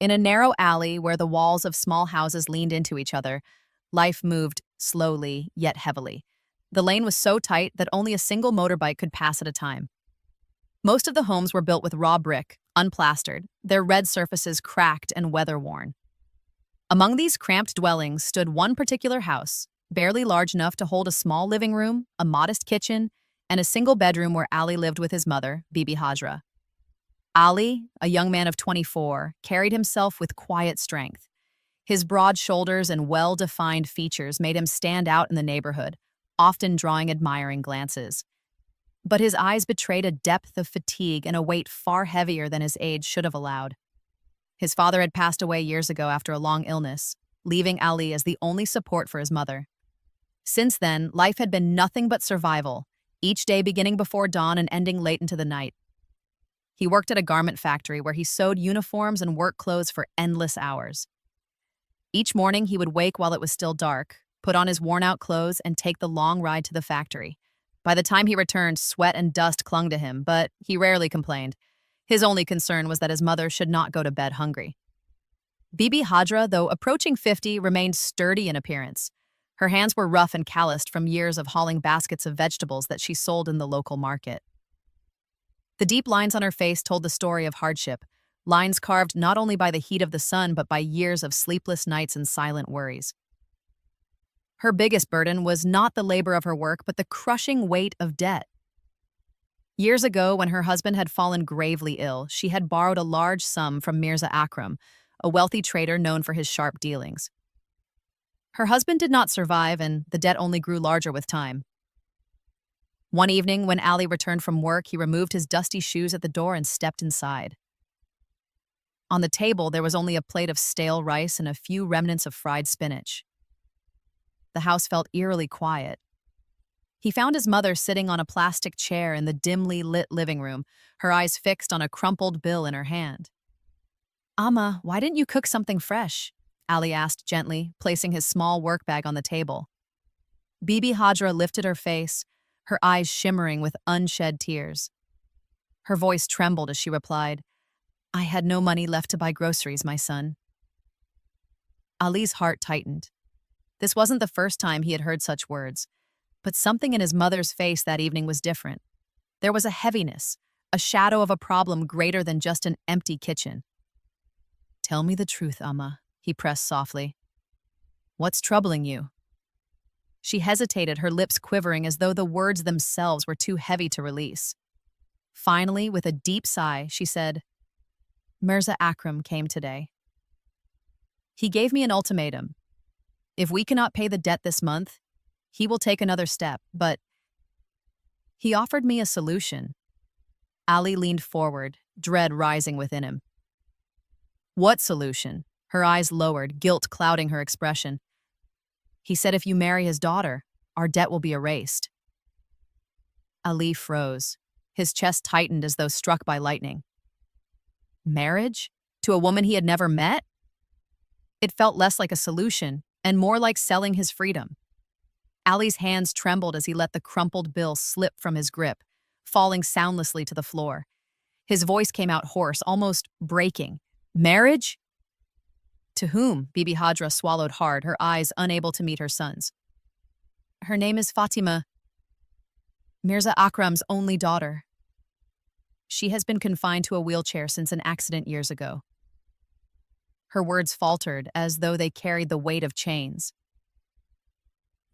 In a narrow alley where the walls of small houses leaned into each other, life moved slowly yet heavily. The lane was so tight that only a single motorbike could pass at a time. Most of the homes were built with raw brick, unplastered, their red surfaces cracked and weather-worn. Among these cramped dwellings stood one particular house, barely large enough to hold a small living room, a modest kitchen, and a single bedroom where Ali lived with his mother, Bibi Hajra. Ali, a young man of 24, carried himself with quiet strength. His broad shoulders and well-defined features made him stand out in the neighborhood, often drawing admiring glances. But his eyes betrayed a depth of fatigue and a weight far heavier than his age should have allowed. His father had passed away years ago after a long illness, leaving Ali as the only support for his mother. Since then, life had been nothing but survival, each day beginning before dawn and ending late into the night. He worked at a garment factory where he sewed uniforms and work clothes for endless hours. Each morning, he would wake while it was still dark, put on his worn-out clothes, and take the long ride to the factory. By the time he returned, sweat and dust clung to him, but he rarely complained. His only concern was that his mother should not go to bed hungry. Bibi Hajra, though approaching 50, remained sturdy in appearance. Her hands were rough and calloused from years of hauling baskets of vegetables that she sold in the local market. The deep lines on her face told the story of hardship, lines carved not only by the heat of the sun but by years of sleepless nights and silent worries. Her biggest burden was not the labor of her work but the crushing weight of debt. Years ago, when her husband had fallen gravely ill, she had borrowed a large sum from Mirza Akram, a wealthy trader known for his sharp dealings. Her husband did not survive, and the debt only grew larger with time. One evening, when Ali returned from work, he removed his dusty shoes at the door and stepped inside. On the table, there was only a plate of stale rice and a few remnants of fried spinach. The house felt eerily quiet. He found his mother sitting on a plastic chair in the dimly lit living room, her eyes fixed on a crumpled bill in her hand. "Amma, why didn't you cook something fresh?" Ali asked gently, placing his small work bag on the table. Bibi Hajra lifted her face, her eyes shimmering with unshed tears. Her voice trembled as she replied, "I had no money left to buy groceries, my son." Ali's heart tightened. This wasn't the first time he had heard such words, but something in his mother's face that evening was different. There was a heaviness, a shadow of a problem greater than just an empty kitchen. "Tell me the truth, Amma," he pressed softly. "What's troubling you?" She hesitated, her lips quivering as though the words themselves were too heavy to release. Finally, with a deep sigh, she said, "Mirza Akram came today. He gave me an ultimatum. If we cannot pay the debt this month, he will take another step, but he offered me a solution." Ali leaned forward, dread rising within him. "What solution?" Her eyes lowered, guilt clouding her expression. "He said if you marry his daughter, our debt will be erased." Ali froze. His chest tightened as though struck by lightning. Marriage? To a woman he had never met? It felt less like a solution and more like selling his freedom. Ali's hands trembled as he let the crumpled bill slip from his grip, falling soundlessly to the floor. His voice came out hoarse, almost breaking. "Marriage? To whom?" Bibi Hajra swallowed hard, her eyes unable to meet her son's. "Her name is Fatima, Mirza Akram's only daughter. She has been confined to a wheelchair since an accident years ago." Her words faltered as though they carried the weight of chains.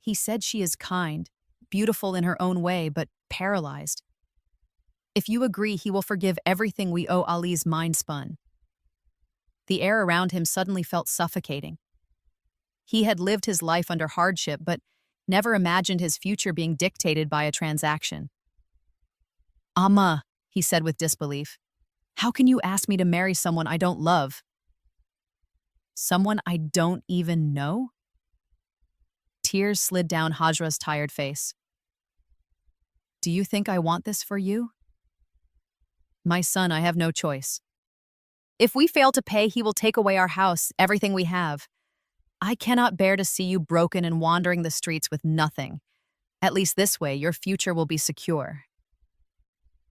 "He said she is kind, beautiful in her own way, but paralyzed. If you agree, he will forgive everything we owe." Ali's mind spun. The air around him suddenly felt suffocating. He had lived his life under hardship, but never imagined his future being dictated by a transaction. "Amma," he said with disbelief, "how can you ask me to marry someone I don't love?" "Someone I don't even know?" Tears slid down Hajra's tired face. "Do you think I want this for you?" "My son, I have no choice. If we fail to pay, he will take away our house, everything we have. I cannot bear to see you broken and wandering the streets with nothing. At least this way, your future will be secure."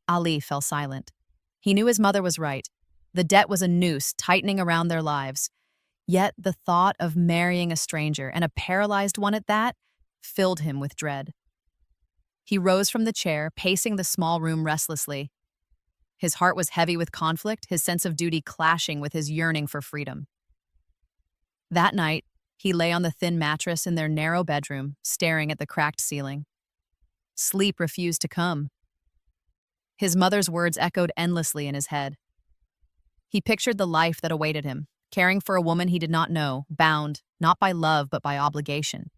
Ali fell silent. He knew his mother was right. The debt was a noose tightening around their lives. Yet the thought of marrying a stranger, and a paralyzed one at that, filled him with dread. He rose from the chair, pacing the small room restlessly. His heart was heavy with conflict, his sense of duty clashing with his yearning for freedom. That night, he lay on the thin mattress in their narrow bedroom, staring at the cracked ceiling. Sleep refused to come. His mother's words echoed endlessly in his head. He pictured the life that awaited him, caring for a woman he did not know, bound, not by love but by obligation.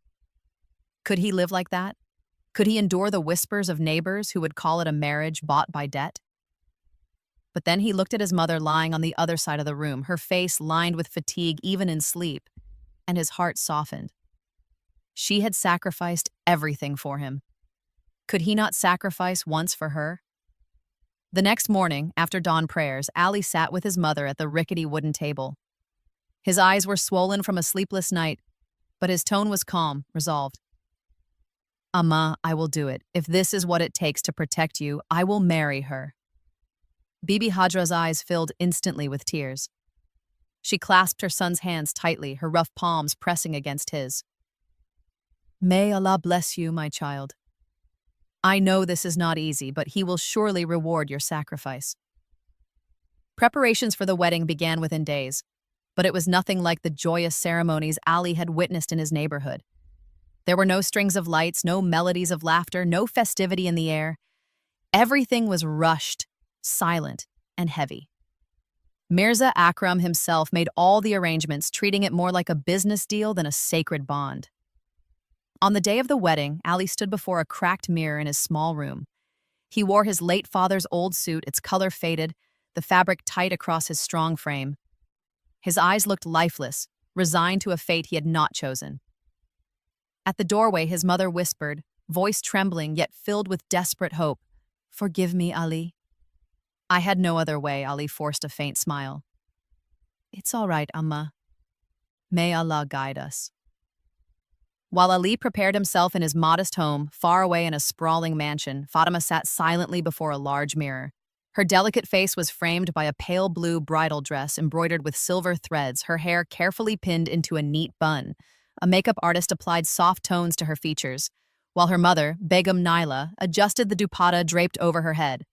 Could he live like that? Could he endure the whispers of neighbors who would call it a marriage bought by debt? But then he looked at his mother lying on the other side of the room, her face lined with fatigue even in sleep, and his heart softened. She had sacrificed everything for him. Could he not sacrifice once for her? The next morning, after dawn prayers, Ali sat with his mother at the rickety wooden table. His eyes were swollen from a sleepless night, but his tone was calm, resolved. Amma, I will do it. If this is what it takes to protect you, I will marry her. Bibi Hadra's eyes filled instantly with tears. She clasped her son's hands tightly, her rough palms pressing against his. May Allah bless you, my child. I know this is not easy, but He will surely reward your sacrifice. Preparations for the wedding began within days, but it was nothing like the joyous ceremonies Ali had witnessed in his neighborhood. There were no strings of lights, no melodies of laughter, no festivity in the air. Everything was rushed, silent, and heavy. Mirza Akram himself made all the arrangements, treating it more like a business deal than a sacred bond. On the day of the wedding, Ali stood before a cracked mirror in his small room. He wore his late father's old suit, its color faded, the fabric tight across his strong frame. His eyes looked lifeless, resigned to a fate he had not chosen. At the doorway, his mother whispered, voice trembling yet filled with desperate hope, "Forgive me, Ali." I had no other way, Ali forced a faint smile. It's all right, Amma. May Allah guide us. While Ali prepared himself in his modest home, far away in a sprawling mansion, Fatima sat silently before a large mirror. Her delicate face was framed by a pale blue bridal dress embroidered with silver threads, her hair carefully pinned into a neat bun. A makeup artist applied soft tones to her features, while her mother, Begum Naila, adjusted the dupatta draped over her head.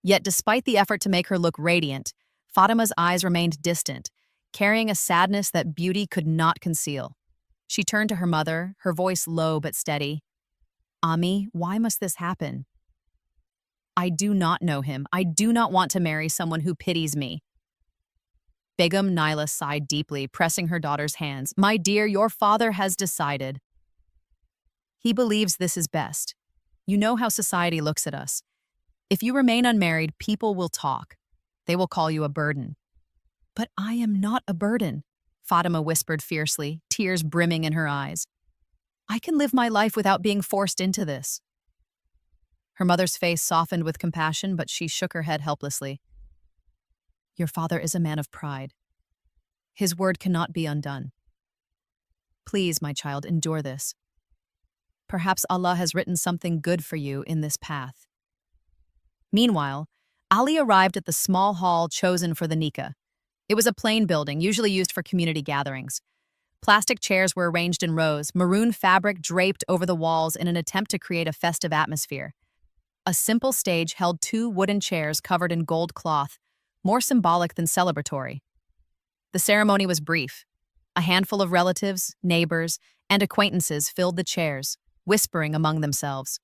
Yet despite the effort to make her look radiant, Fatima's eyes remained distant, carrying a sadness that beauty could not conceal. She turned to her mother, her voice low but steady. Ami, why must this happen? I do not know him. I do not want to marry someone who pities me. Begum Naila sighed deeply, pressing her daughter's hands. My dear, your father has decided. He believes this is best. You know how society looks at us. If you remain unmarried, people will talk. They will call you a burden. But I am not a burden, Fatima whispered fiercely, tears brimming in her eyes. I can live my life without being forced into this. Her mother's face softened with compassion, but she shook her head helplessly. Your father is a man of pride. His word cannot be undone. Please, my child, endure this. Perhaps Allah has written something good for you in this path. Meanwhile, Ali arrived at the small hall chosen for the nikah. It was a plain building, usually used for community gatherings. Plastic chairs were arranged in rows, maroon fabric draped over the walls in an attempt to create a festive atmosphere. A simple stage held 2 wooden chairs covered in gold cloth, more symbolic than celebratory. The ceremony was brief. A handful of relatives, neighbors, and acquaintances filled the chairs, whispering among themselves.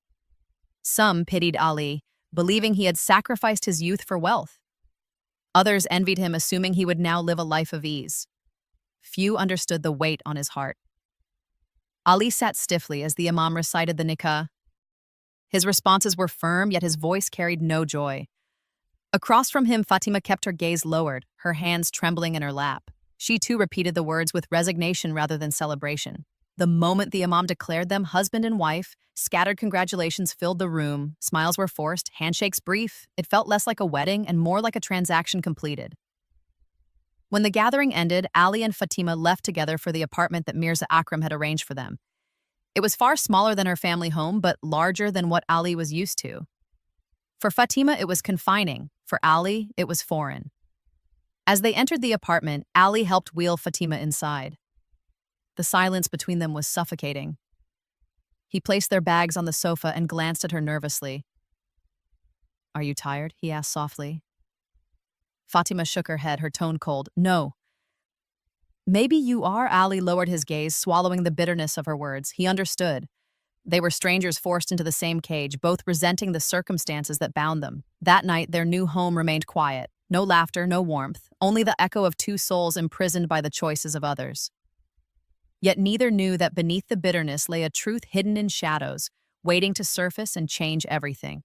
Some pitied Ali, believing he had sacrificed his youth for wealth. Others envied him, assuming he would now live a life of ease. Few understood the weight on his heart. Ali sat stiffly as the imam recited the nikah. His responses were firm, yet his voice carried no joy. Across from him, Fatima kept her gaze lowered, her hands trembling in her lap. She too repeated the words with resignation rather than celebration. The moment the imam declared them husband and wife, scattered congratulations filled the room. Smiles were forced, handshakes brief. It felt less like a wedding and more like a transaction completed. When the gathering ended, Ali and Fatima left together for the apartment that Mirza Akram had arranged for them. It was far smaller than her family home, but larger than what Ali was used to. For Fatima, it was confining. For Ali, it was foreign. As they entered the apartment, Ali helped wheel Fatima inside. The silence between them was suffocating. He placed their bags on the sofa and glanced at her nervously. "Are you tired?" he asked softly. Fatima shook her head, her tone cold. "No." "Maybe you are." Ali lowered his gaze, swallowing the bitterness of her words. He understood. They were strangers forced into the same cage, both resenting the circumstances that bound them. That night, their new home remained quiet. No laughter, no warmth, only the echo of two souls imprisoned by the choices of others. Yet neither knew that beneath the bitterness lay a truth hidden in shadows, waiting to surface and change everything.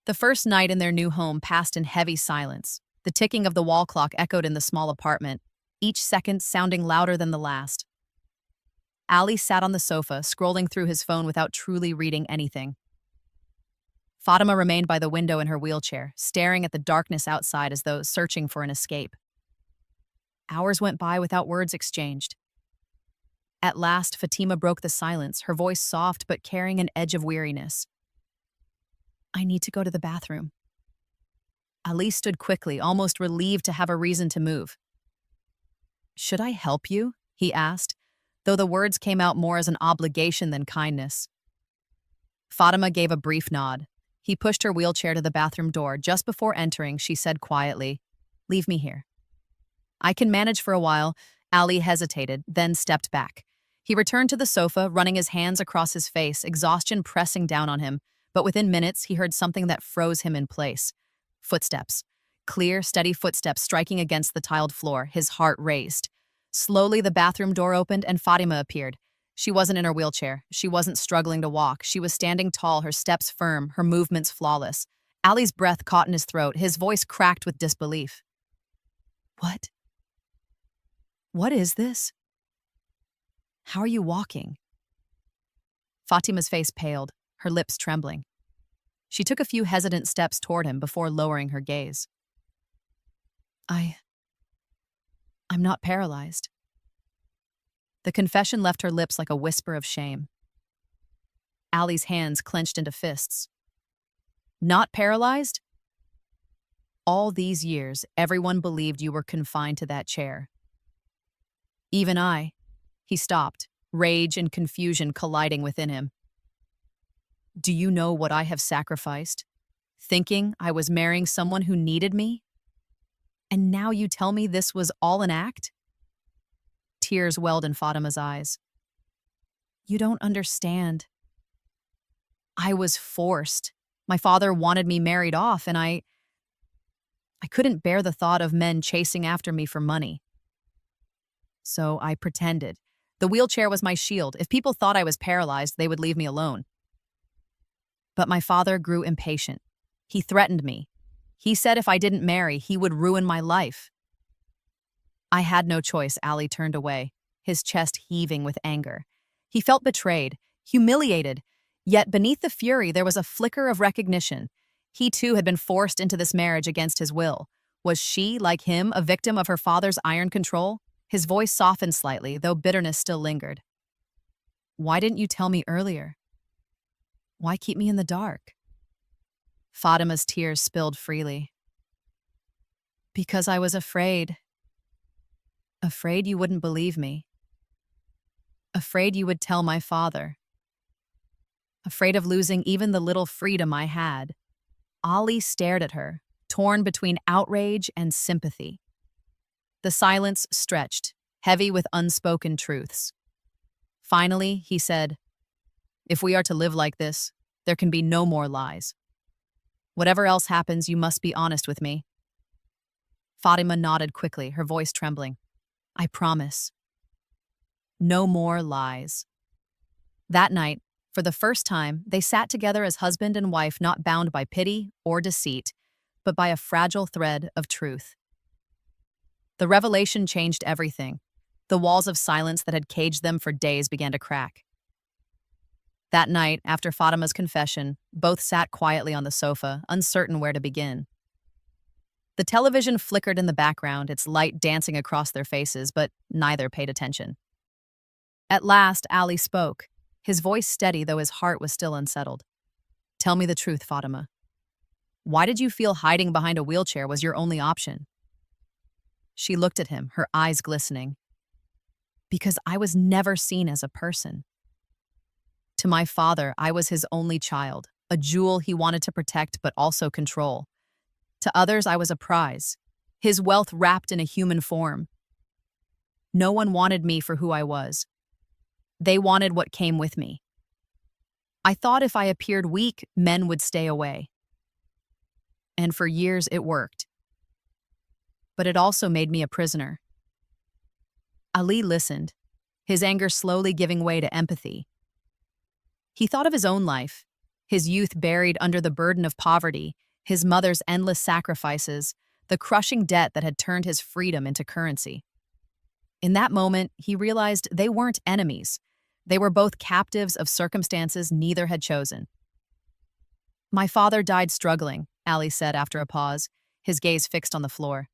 The first night in their new home passed in heavy silence. The ticking of the wall clock echoed in the small apartment, each second sounding louder than the last. Ali sat on the sofa, scrolling through his phone without truly reading anything. Fatima remained by the window in her wheelchair, staring at the darkness outside as though searching for an escape. Hours went by without words exchanged. At last, Fatima broke the silence, her voice soft but carrying an edge of weariness. "I need to go to the bathroom." Ali stood quickly, almost relieved to have a reason to move. "Should I help you?" he asked, though the words came out more as an obligation than kindness. Fatima gave a brief nod. He pushed her wheelchair to the bathroom door. Just before entering, she said quietly, "Leave me here." "I can manage for a while." Ali hesitated, then stepped back. He returned to the sofa, running his hands across his face, exhaustion pressing down on him, but within minutes he heard something that froze him in place. Footsteps. Clear, steady footsteps striking against the tiled floor, his heart raced. Slowly the bathroom door opened and Fatima appeared. She wasn't in her wheelchair. She wasn't struggling to walk. She was standing tall, her steps firm, her movements flawless. Ali's breath caught in his throat, his voice cracked with disbelief. "What? What is this? How are you walking?" Fatima's face paled, her lips trembling. She took a few hesitant steps toward him before lowering her gaze. I'm not paralyzed." The confession left her lips like a whisper of shame. Ali's hands clenched into fists. "Not paralyzed? All these years, everyone believed you were confined to that chair. Even I." He stopped, rage and confusion colliding within him. "Do you know what I have sacrificed? Thinking I was marrying someone who needed me? And now you tell me this was all an act?" Tears welled in Fatima's eyes. "You don't understand. I was forced. My father wanted me married off, and I couldn't bear the thought of men chasing after me for money. So I pretended. The wheelchair was my shield. If people thought I was paralyzed, they would leave me alone. But my father grew impatient. He threatened me. He said if I didn't marry, he would ruin my life." I had no choice. Ali turned away, his chest heaving with anger. He felt betrayed, humiliated, yet beneath the fury there was a flicker of recognition. He too had been forced into this marriage against his will. Was she, like him, a victim of her father's iron control? His voice softened slightly, though bitterness still lingered. "Why didn't you tell me earlier? Why keep me in the dark?" Fatima's tears spilled freely. "Because I was afraid. Afraid you wouldn't believe me. Afraid you would tell my father. Afraid of losing even the little freedom I had." Ali stared at her, torn between outrage and sympathy. The silence stretched, heavy with unspoken truths. Finally, he said, "If we are to live like this, there can be no more lies. Whatever else happens, you must be honest with me." Fatima nodded quickly, her voice trembling. "I promise. No more lies." That night, for the first time, they sat together as husband and wife, not bound by pity or deceit, but by a fragile thread of truth. The revelation changed everything. The walls of silence that had caged them for days began to crack. That night, after Fatima's confession, both sat quietly on the sofa, uncertain where to begin. The television flickered in the background, its light dancing across their faces, but neither paid attention. At last, Ali spoke, his voice steady though his heart was still unsettled. "Tell me the truth, Fatima. Why did you feel hiding behind a wheelchair was your only option? She looked at him, her eyes glistening. Because I was never seen as a person. To my father, I was his only child, a jewel he wanted to protect but also control. To others, I was a prize, his wealth wrapped in a human form. No one wanted me for who I was. They wanted what came with me. I thought if I appeared weak, men would stay away. And for years, it worked. But it also made me a prisoner. Ali listened, his anger slowly giving way to empathy. He thought of his own life, his youth buried under the burden of poverty, his mother's endless sacrifices, the crushing debt that had turned his freedom into currency. In that moment, he realized they weren't enemies. They were both captives of circumstances neither had chosen. My father died struggling, Ali said after a pause, his gaze fixed on the floor.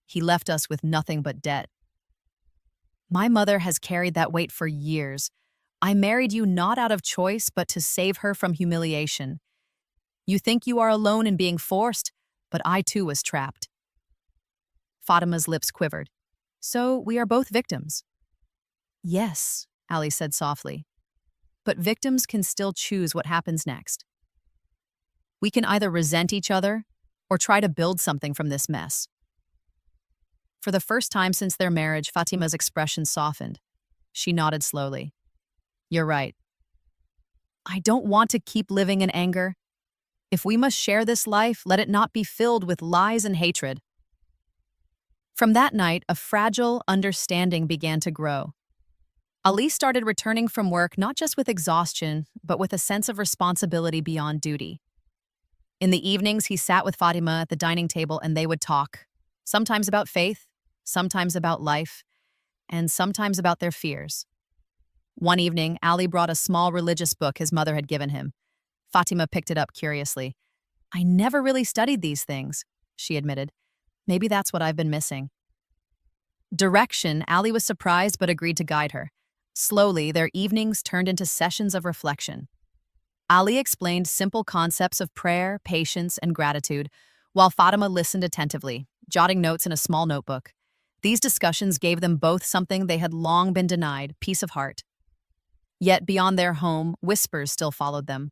He left us with nothing but debt. My mother has carried that weight for years. I married you not out of choice, but to save her from humiliation. You think you are alone in being forced, but I too was trapped. Fatima's lips quivered. So we are both victims. Yes, Ali said softly. But victims can still choose what happens next. We can either resent each other or try to build something from this mess. For the first time since their marriage, Fatima's expression softened. She nodded slowly. You're right. I don't want to keep living in anger. If we must share this life, let it not be filled with lies and hatred. From that night, a fragile understanding began to grow. Ali started returning from work not just with exhaustion, but with a sense of responsibility beyond duty. In the evenings, he sat with Fatima at the dining table and they would talk, sometimes about faith, sometimes about life, and sometimes about their fears. One evening, Ali brought a small religious book his mother had given him. Fatima picked it up curiously. I never really studied these things, she admitted. Maybe that's what I've been missing. Direction, Ali was surprised but agreed to guide her. Slowly, their evenings turned into sessions of reflection. Ali explained simple concepts of prayer, patience, and gratitude, while Fatima listened attentively, jotting notes in a small notebook. These discussions gave them both something they had long been denied, peace of heart. Yet beyond their home, whispers still followed them.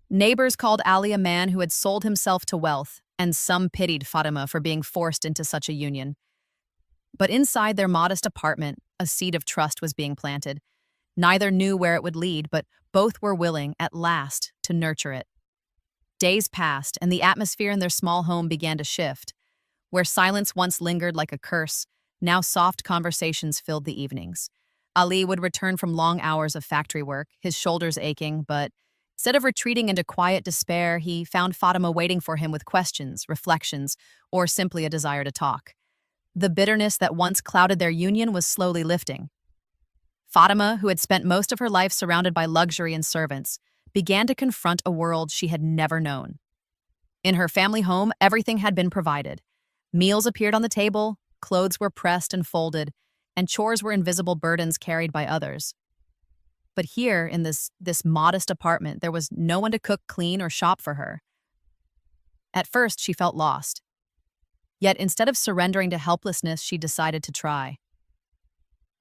Neighbors called Ali a man who had sold himself to wealth, and some pitied Fatima for being forced into such a union. But inside their modest apartment, a seed of trust was being planted. Neither knew where it would lead, but both were willing, at last, to nurture it. Days passed, and the atmosphere in their small home began to shift. Where silence once lingered like a curse, now soft conversations filled the evenings. Ali would return from long hours of factory work, his shoulders aching, but instead of retreating into quiet despair, he found Fatima waiting for him with questions, reflections, or simply a desire to talk. The bitterness that once clouded their union was slowly lifting. Fatima, who had spent most of her life surrounded by luxury and servants, began to confront a world she had never known. In her family home, everything had been provided. Meals appeared on the table, clothes were pressed and folded, and chores were invisible burdens carried by others. But here, in this modest apartment, there was no one to cook, clean, or shop for her. At first, she felt lost. Yet instead of surrendering to helplessness, she decided to try.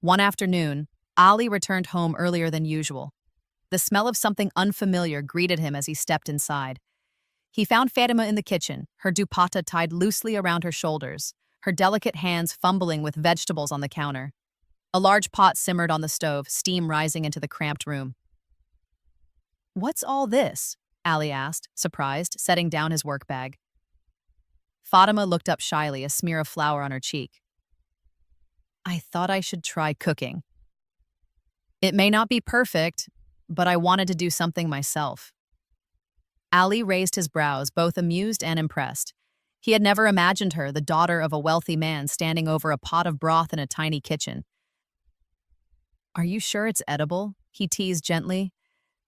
One afternoon, Ali returned home earlier than usual. The smell of something unfamiliar greeted him as he stepped inside. He found Fatima in the kitchen, her dupatta tied loosely around her shoulders, her delicate hands fumbling with vegetables on the counter. A large pot simmered on the stove, steam rising into the cramped room. "What's all this?" Ali asked, surprised, setting down his work bag. Fatima looked up shyly, a smear of flour on her cheek. "I thought I should try cooking. It may not be perfect, but I wanted to do something myself." Ali raised his brows, both amused and impressed. He had never imagined her, the daughter of a wealthy man, standing over a pot of broth in a tiny kitchen. "Are you sure it's edible?" he teased gently.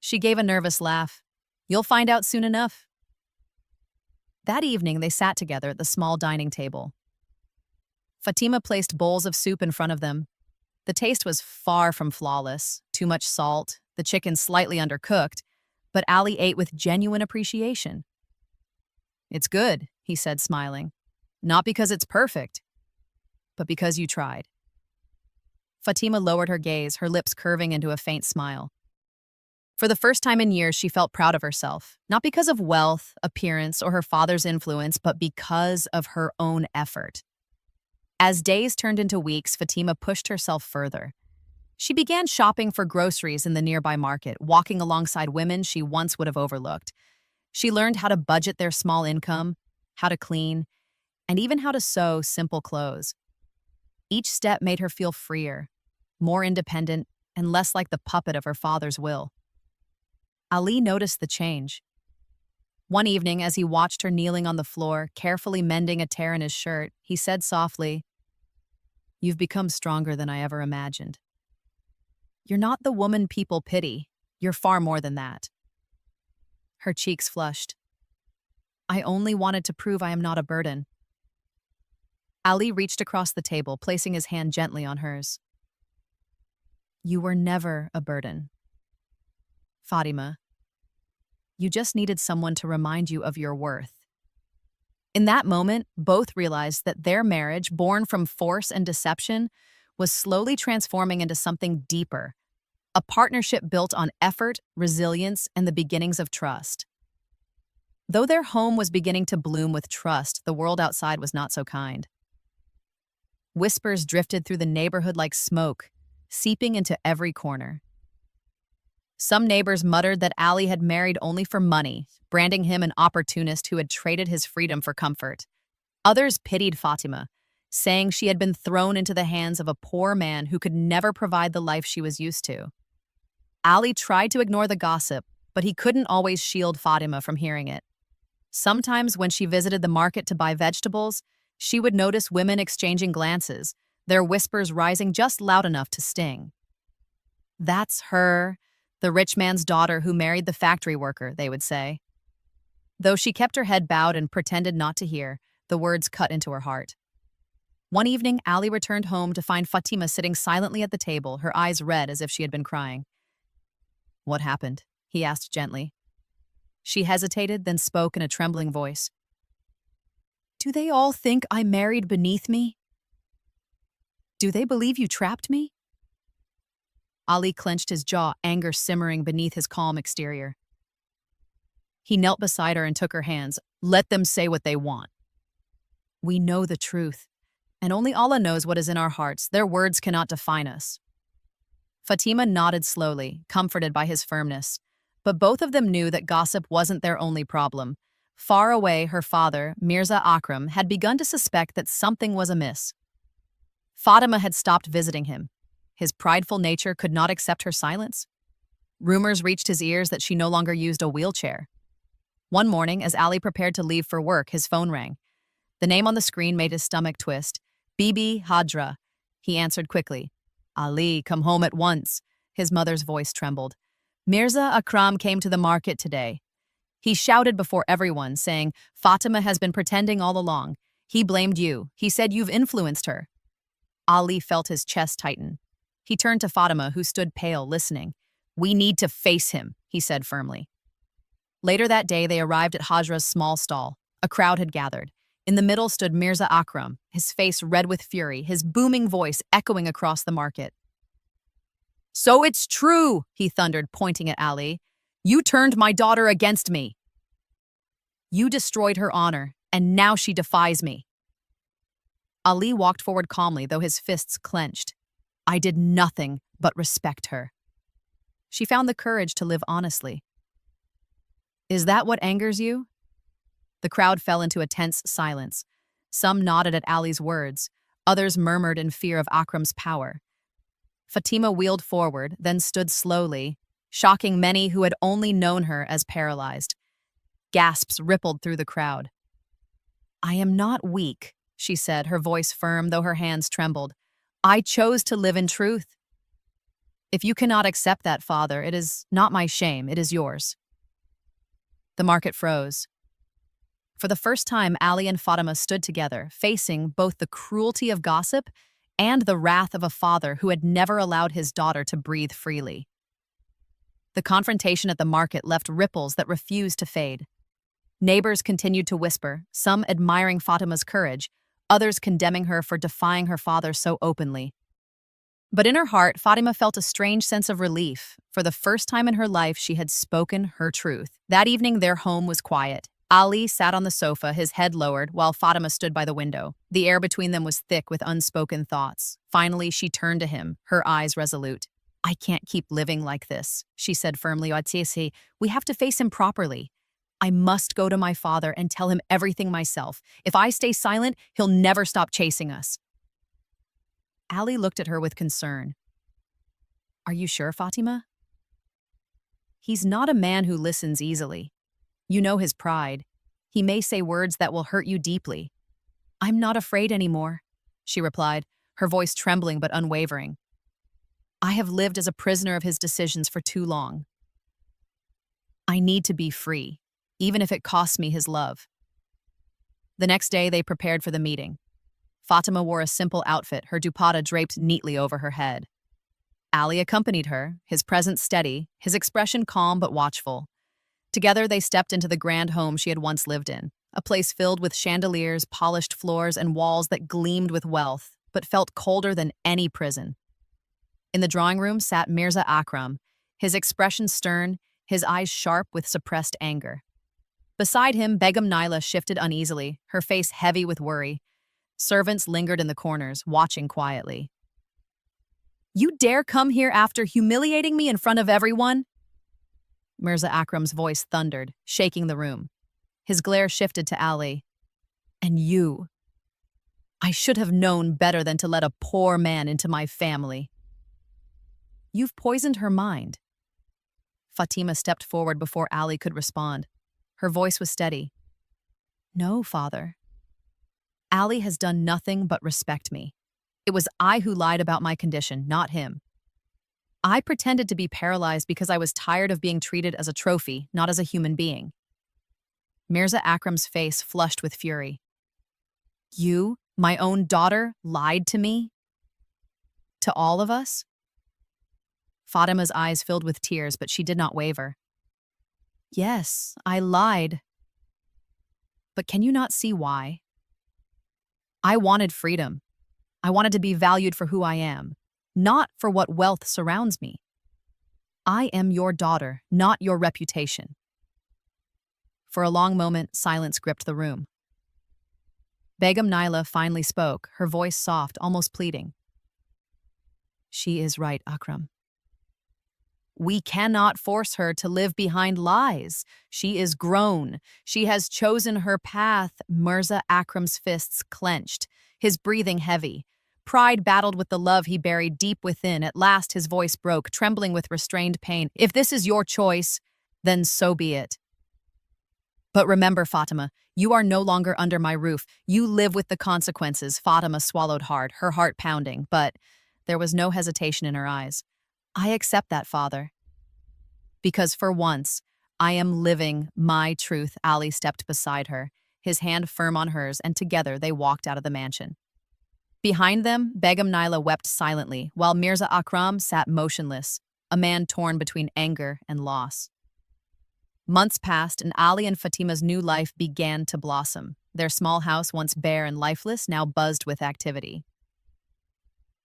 She gave a nervous laugh. "You'll find out soon enough." That evening, they sat together at the small dining table. Fatima placed bowls of soup in front of them. The taste was far from flawless, too much salt, the chicken slightly undercooked, but Ali ate with genuine appreciation. "It's good," he said, smiling. "Not because it's perfect, but because you tried. Fatima lowered her gaze, her lips curving into a faint smile. For the first time in years, she felt proud of herself, not because of wealth, appearance, or her father's influence, but because of her own effort. As days turned into weeks, Fatima pushed herself further. She began shopping for groceries in the nearby market, walking alongside women she once would have overlooked. She learned how to budget their small income, how to clean, and even how to sew simple clothes. Each step made her feel freer, more independent, and less like the puppet of her father's will. Ali noticed the change. One evening, as he watched her kneeling on the floor, carefully mending a tear in his shirt, he said softly, "You've become stronger than I ever imagined. You're not the woman people pity. You're far more than that." Her cheeks flushed. "I only wanted to prove I am not a burden." Ali reached across the table, placing his hand gently on hers. "You were never a burden, Fatima. You just needed someone to remind you of your worth." In that moment, both realized that their marriage, born from force and deception, was slowly transforming into something deeper, a partnership built on effort, resilience, and the beginnings of trust. Though their home was beginning to bloom with trust, the world outside was not so kind. Whispers drifted through the neighborhood like smoke, seeping into every corner. Some neighbors muttered that Ali had married only for money, branding him an opportunist who had traded his freedom for comfort. Others pitied Fatima, saying she had been thrown into the hands of a poor man who could never provide the life she was used to. Ali tried to ignore the gossip, but he couldn't always shield Fatima from hearing it. Sometimes when she visited the market to buy vegetables, she would notice women exchanging glances, their whispers rising just loud enough to sting. "That's her, the rich man's daughter who married the factory worker," they would say. Though she kept her head bowed and pretended not to hear, the words cut into her heart. One evening, Ali returned home to find Fatima sitting silently at the table, her eyes red as if she had been crying. "What happened?" he asked gently. She hesitated, then spoke in a trembling voice. "Do they all think I married beneath me? Do they believe you trapped me?" Ali clenched his jaw, anger simmering beneath his calm exterior. He knelt beside her and took her hands. "Let them say what they want. We know the truth, and only Allah knows what is in our hearts. Their words cannot define us." Fatima nodded slowly, comforted by his firmness. But both of them knew that gossip wasn't their only problem. Far away, her father, Mirza Akram, had begun to suspect that something was amiss. Fatima had stopped visiting him. His prideful nature could not accept her silence. Rumors reached his ears that she no longer used a wheelchair. One morning, as Ali prepared to leave for work, his phone rang. The name on the screen made his stomach twist. "Bibi Hadra." He answered quickly. "Ali, come home at once." His mother's voice trembled. "Mirza Akram came to the market today." He shouted before everyone, saying, "Fatima has been pretending all along. He blamed you. He said you've influenced her." Ali felt his chest tighten. He turned to Fatima, who stood pale, listening. "We need to face him," he said firmly. Later that day, they arrived at Hajra's small stall. A crowd had gathered. In the middle stood Mirza Akram, his face red with fury, his booming voice echoing across the market. "So it's true," he thundered, pointing at Ali. "You turned my daughter against me. You destroyed her honor, and now she defies me." Ali walked forward calmly, though his fists clenched. "I did nothing but respect her." She found the courage to live honestly. "Is that what angers you?" The crowd fell into a tense silence. Some nodded at Ali's words. Others murmured in fear of Akram's power. Fatima wheeled forward, then stood slowly, shocking many who had only known her as paralyzed. Gasps rippled through the crowd. "I am not weak," she said, her voice firm, though her hands trembled. "I chose to live in truth. If you cannot accept that, Father, it is not my shame, it is yours." The market froze. For the first time, Ali and Fatima stood together, facing both the cruelty of gossip and the wrath of a father who had never allowed his daughter to breathe freely. The confrontation at the market left ripples that refused to fade. Neighbors continued to whisper, some admiring Fatima's courage, others condemning her for defying her father so openly. But in her heart, Fatima felt a strange sense of relief. For the first time in her life, she had spoken her truth. That evening, their home was quiet. Ali sat on the sofa, his head lowered, while Fatima stood by the window. The air between them was thick with unspoken thoughts. Finally, she turned to him, her eyes resolute. "I can't keep living like this," she said firmly. "Otsisi, we have to face him properly. I must go to my father and tell him everything myself. If I stay silent, he'll never stop chasing us." Ali looked at her with concern. "Are you sure, Fatima?" "He's not a man who listens easily. You know his pride. He may say words that will hurt you deeply." "I'm not afraid anymore," she replied, her voice trembling but unwavering. "I have lived as a prisoner of his decisions for too long. I need to be free, even if it costs me his love." The next day, they prepared for the meeting. Fatima wore a simple outfit, her dupatta draped neatly over her head. Ali accompanied her, his presence steady, his expression calm but watchful. Together, they stepped into the grand home she had once lived in, a place filled with chandeliers, polished floors, and walls that gleamed with wealth, but felt colder than any prison. In the drawing room sat Mirza Akram, his expression stern, his eyes sharp with suppressed anger. Beside him, Begum Naila shifted uneasily, her face heavy with worry. Servants lingered in the corners, watching quietly. "You dare come here after humiliating me in front of everyone?" Mirza Akram's voice thundered, shaking the room. His glare shifted to Ali. "And you? I should have known better than to let a poor man into my family." "You've poisoned her mind." Fatima stepped forward before Ali could respond. Her voice was steady. "No, father. Ali has done nothing but respect me. It was I who lied about my condition, not him. I pretended to be paralyzed because I was tired of being treated as a trophy, not as a human being." Mirza Akram's face flushed with fury. "You, my own daughter, lied to me? To all of us?" Fatima's eyes filled with tears, but she did not waver. "Yes, I lied. But can you not see why? I wanted freedom. I wanted to be valued for who I am, not for what wealth surrounds me. I am your daughter, not your reputation." For a long moment, silence gripped the room. Begum Naila finally spoke, her voice soft, almost pleading. "She is right, Akram. We cannot force her to live behind lies. She is grown. She has chosen her path." Mirza Akram's fists clenched, his breathing heavy. Pride battled with the love he buried deep within. At last his voice broke, trembling with restrained pain. "If this is your choice, then so be it. But remember, Fatima, you are no longer under my roof. You live with the consequences." Fatima swallowed hard, her heart pounding, but there was no hesitation in her eyes. "I accept that, father. Because for once, I am living my truth." Ali stepped beside her, his hand firm on hers, and together they walked out of the mansion. Behind them, Begum Naila wept silently, while Mirza Akram sat motionless, a man torn between anger and loss. Months passed, and Ali and Fatima's new life began to blossom. Their small house, once bare and lifeless, now buzzed with activity.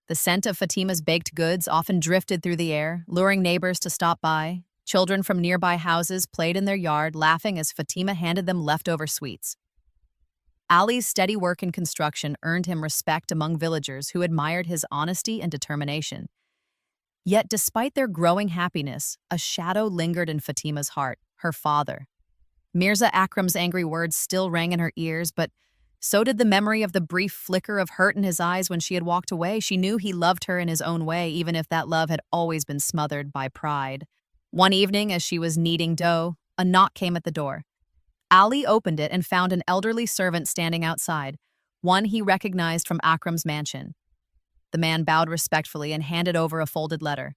The scent of Fatima's baked goods often drifted through the air, luring neighbors to stop by. Children from nearby houses played in their yard, laughing as Fatima handed them leftover sweets. Ali's steady work in construction earned him respect among villagers who admired his honesty and determination. Yet despite their growing happiness, a shadow lingered in Fatima's heart, her father. Mirza Akram's angry words still rang in her ears, but so did the memory of the brief flicker of hurt in his eyes when she had walked away. She knew he loved her in his own way, even if that love had always been smothered by pride. One evening, as she was kneading dough, a knock came at the door. Ali opened it and found an elderly servant standing outside, one he recognized from Akram's mansion. The man bowed respectfully and handed over a folded letter.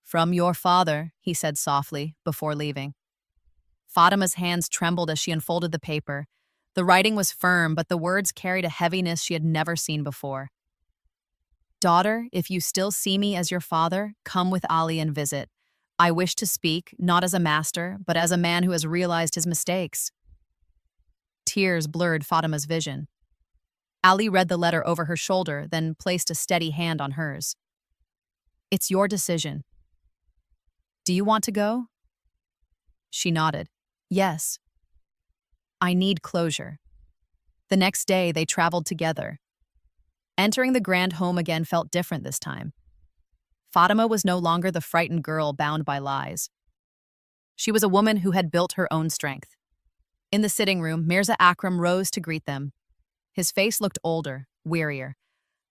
"From your father," he said softly, before leaving. Fatima's hands trembled as she unfolded the paper. The writing was firm, but the words carried a heaviness she had never seen before. "Daughter, if you still see me as your father, come with Ali and visit. I wish to speak, not as a master, but as a man who has realized his mistakes." Tears blurred Fatima's vision. Ali read the letter over her shoulder, then placed a steady hand on hers. It's your decision. Do you want to go? She nodded. Yes. I need closure. The next day, they traveled together. Entering the grand home again felt different this time. Fatima was no longer the frightened girl bound by lies. She was a woman who had built her own strength. In the sitting room, Mirza Akram rose to greet them. His face looked older, wearier.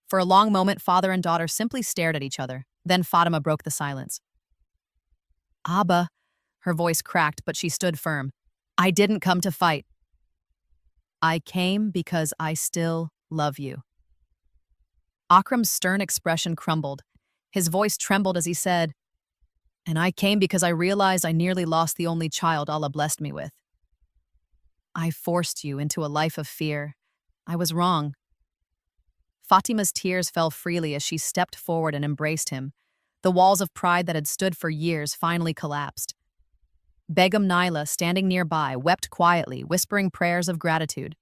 For a long moment, father and daughter simply stared at each other. Then Fatima broke the silence. Abba, her voice cracked, but she stood firm. I didn't come to fight. I came because I still love you. Akram's stern expression crumbled. His voice trembled as he said, and I came because I realized I nearly lost the only child Allah blessed me with. I forced you into a life of fear. I was wrong. Fatima's tears fell freely as she stepped forward and embraced him. The walls of pride that had stood for years finally collapsed. Begum Naila, standing nearby, wept quietly, whispering prayers of gratitude.